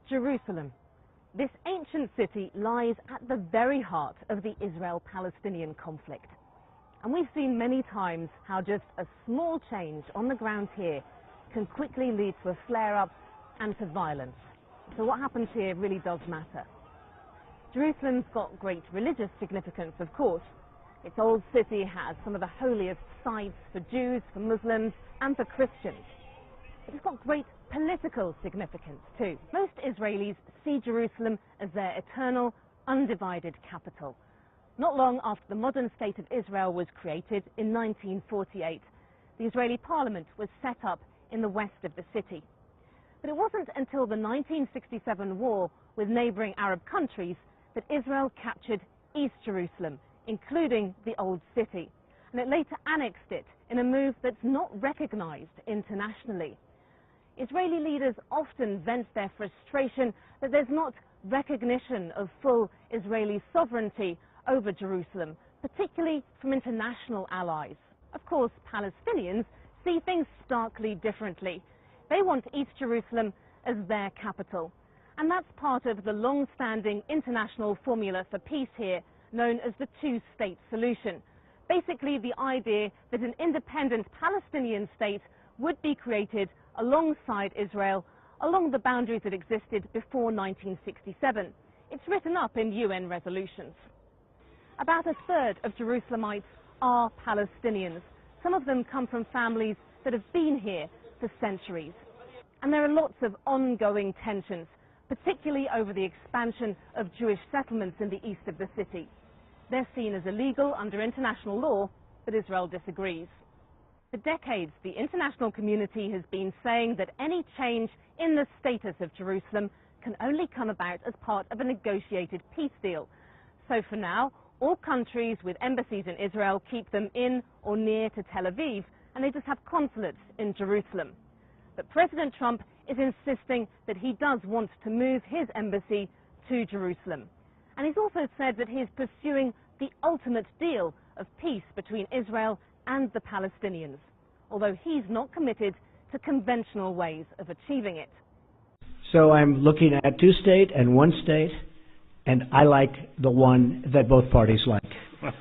Jerusalem. This ancient city lies at the very heart of the Israel-Palestinian conflict. And we've seen many times how just a small change on the ground here can quickly lead to a flare-up and to violence. So what happens here really does matter. Jerusalem's got great religious significance, of course. Its old city has some of the holiest sites for Jews, for Muslims, and for Christians. But it's got great political significance too. Most Israelis see Jerusalem as their eternal, undivided capital. Not long after the modern state of Israel was created in 1948, the Israeli parliament was set up in the west of the city. But it wasn't until the 1967 war with neighboring Arab countries that Israel captured East Jerusalem, including the Old City, and it later annexed it in a move that's not recognized internationally. Israeli leaders often vent their frustration that there's not recognition of full Israeli sovereignty over Jerusalem, particularly from international allies. Of course, Palestinians see things starkly differently. They want East Jerusalem as their capital. And that's part of the long-standing international formula for peace here, known as the two-state solution. Basically, the idea that an independent Palestinian state would be created alongside Israel, along the boundaries that existed before 1967. It's written up in UN resolutions. About a third of Jerusalemites are Palestinians. Some of them come from families that have been here for centuries. And there are lots of ongoing tensions, particularly over the expansion of Jewish settlements in the east of the city. They're seen as illegal under international law, but Israel disagrees. For decades, the international community has been saying that any change in the status of Jerusalem can only come about as part of a negotiated peace deal. So for now, all countries with embassies in Israel keep them in or near to Tel Aviv, and they just have consulates in Jerusalem. But President Trump is insisting that he does want to move his embassy to Jerusalem. And he's also said that he's pursuing the ultimate deal of peace between Israel and the Palestinians, although he's not committed to conventional ways of achieving it. So I'm looking at two-state and one-state, and I like the one that both parties like.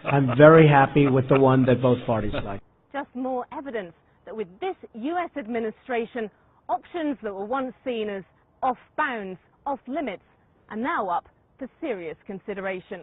I'm very happy with the one that both parties like. Just more evidence that with this US administration, options that were once seen as off bounds, off limits, are now up for serious consideration.